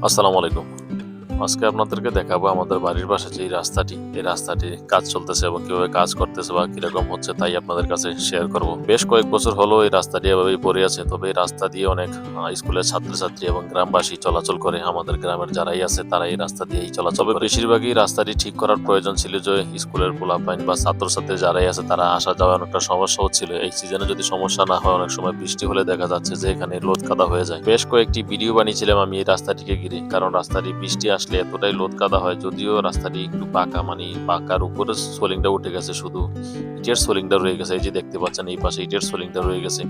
আসসালামু আলাইকুম। আজকে আপনাদেরকে দেখাবো আমাদের বাড়ির পাশে যে এই রাস্তাটি কাজ চলতেছে এবং কিভাবে কাজ করতেছে বা কিরকম হচ্ছে তাই আপনাদের কাছে শেয়ার করব। বেশ কয়েক বছর হলো এই রাস্তাটি এভাবেই পড়ে আছে। তবে এই রাস্তা দিয়ে অনেক স্কুলের ছাত্রছাত্রী এবং গ্রামবাসী চলাচল করে। আমাদের গ্রামের যারাই আছে তারা এই রাস্তা দিয়েই চলাচল করে। বেশিরভাগই রাস্তাটি ঠিক করার প্রয়োজন ছিল যে স্কুলের পোলাপাইন বা ছাত্রছাত্রী যারাই আছে তারা আসা যাওয়া অনেকটা সমস্যা হচ্ছিল। এই সিজনে যদি সমস্যা না হয় অনেক সময় বৃষ্টি হলে দেখা যাচ্ছে যে এখানে লোদ কাদা হয়ে যায়। বেশ কয়েকটি ভিডিও বানিয়েছিলাম আমি এই রাস্তাটিকে ঘিরে, কারণ রাস্তাটি বৃষ্টি আসলে এতটাই লোদ কাদা হয়। যদিও রাস্তাটি একটু পাকা, মানে পাকার উপরে সোলিংটা উঠে গেছে, শুধু ইটের সোলিংটা রয়ে গেছে। এই যে দেখতে পাচ্ছেন এই পাশে ইটের সোলিংটা রয়ে গেছে।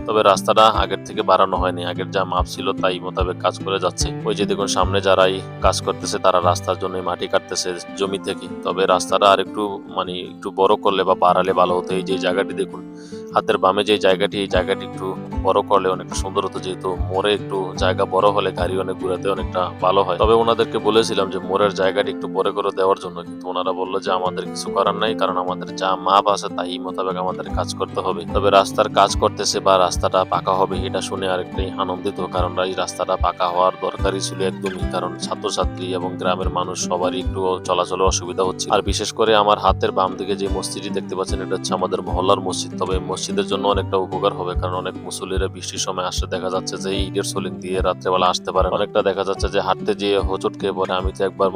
তবে রাস্তাটা আগের থেকে বাড়ানো হয়নি, আগের যা মাপ ছিল তাই মোতাবেক কাজ করে যাচ্ছে। ওই যে দেখুন সামনে যারাই কাজ করতেছে তারা রাস্তার জন্য মাটি কাটতেছে জমি থেকে। তবে রাস্তাটা আর একটু একটু বড় করলে বা বাড়ালে ভালো হতো। এই যে জায়গাটি দেখুন, হাতের বামে যে জায়গাটি, এই জায়গাটি একটু বড় করলে অনেকটা সুন্দর হতো, যেহেতু মোড়ে একটু জায়গা বড় হলে গাড়ি অনেক ঘুরাতে অনেকটা ভালো হয়। তবে ওনাদেরকে বলেছিলাম যে মোড়ের জায়গাটি একটু বড় করে দেওয়ার জন্য, কিন্তু ওনারা বললো যে আমাদের কিছু করার নাই, কারণ আমাদের যা মাপ আছে তাই মোতাবেক আমাদের কাজ করতে হবে। তবে রাস্তার কাজ করতেছে বা রাস্তাটা পাকা হবে এটা শুনে আরেকটাই আনন্দিত, কারণ এই রাস্তাটা পাকা হওয়ার দরকারই ছিল একদমই, কারণ ছাত্রছাত্রী এবং গ্রামের মানুষ সবারই একটু চলাচলে অসুবিধা হচ্ছে। আর বিশেষ করে আমার হাতের বাম দিকে যে মসজিদটি দেখতে পাচ্ছেন এটা হচ্ছে আমাদের মহল্লার মসজিদ। তবে মসজিদের জন্য অনেকটা উপকার হবে, কারণ অনেক মুসল্লিরা বৃষ্টির সময় আসলে দেখা যাচ্ছে যে ইটের সোলিং দিয়ে রাত্রেবেলা আসতে পারে। অনেকটা দেখা যাচ্ছে যে হাঁটতে যেয়ে হোঁচট খেয়ে পরে। আমি তো একবার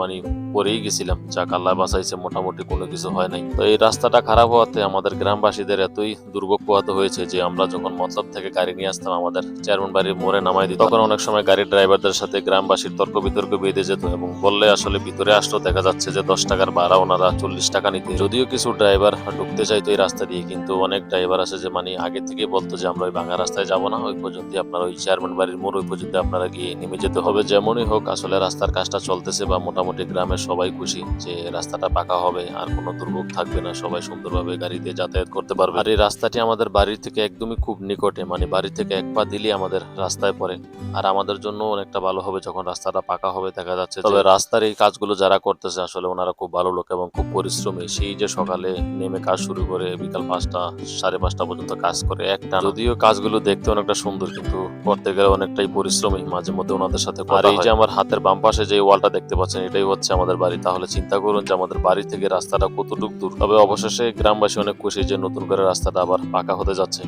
পরেই গেছিলাম, যাক আল্লাহ বাঁচাইছে, মোটামুটি কোনো কিছু হয় নাই। তো এই রাস্তাটা খারাপ হওয়াতে আমাদের গ্রামবাসীদের এতই দুর্ভোগ পোহাতে হয়েছে যে আমরা যখন মতলব থেকে গাড়ি নিয়ে আসতাম আমাদের চেয়ারম্যান বাড়ির মোড়ে নামাই দিত, তখন অনেক সময় গাড়ির ড্রাইভারদের সাথে গ্রামবাসীর তর্ক বিতর্ক বেঁধে যেত এবং বললে আসলে ভিতরে আসলেও দেখা যাচ্ছে যে 10 টাকার ভাড়া ওনারা 40 টাকা নিতে। যদিও কিছু ড্রাইভার ঢুকতে চাইতো এই রাস্তা দিয়ে, কিন্তু অনেক ড্রাইভার আছে যে আগে থেকে বলতো যে আমরা ওই ভাঙা রাস্তায় যাবো না, ওই পর্যন্ত আপনারা ওই চেয়ারম্যান বাড়ির মোড় ওই পর্যন্ত আপনারা গিয়ে নেমে যেতে হবে। যেমনই হোক আসলে রাস্তার কাজটা চলতেছে বা মোটামুটি গ্রামের সবাই খুশি যে রাস্তাটা পাকা হবে, আর কোনো দুর্ভোগ থাকবে না, সবাই সুন্দরভাবে গাড়ি দিয়ে যাতায়াত করতে পারবে। আর এই রাস্তাটি আমাদের বাড়ির থেকে একদমই খুব নিকটে, বাড়ি থেকে এক পা দিলেই আমাদের রাস্তায় পড়ে। আর আমাদের জন্য অনেকটা ভালো হবে যখন রাস্তাটা পাকা হবে। দেখা যাচ্ছে তবে রাস্তার এই কাজগুলো যারা করতেছে আসলে ওনারা খুব ভালো লোক এবং খুব পরিশ্রমী। সেই যে সকালে নেমে কাজ শুরু করে বিকাল 5টা 5:30 পর্যন্ত কাজ করে একটা। যদিও কাজগুলো দেখতে অনেকটা সুন্দর, কিন্তু করতে গেলে অনেকটাই পরিশ্রমী। মাঝে মধ্যে ওনাদের সাথে আর এই যে আমার হাতের বাম পাশে যে ওয়ালটা দেখতে পাচ্ছেন এটাই হচ্ছে আমাদের বাড়ি। তাহলে চিন্তা করুন যে আমাদের বাড়ি থেকে রাস্তাটা কতটুকু দূর। তবে অবশেষে গ্রামবাসী অনেক খুশি যে নতুন করে রাস্তাটা আবার পাকা হতে যাচ্ছে।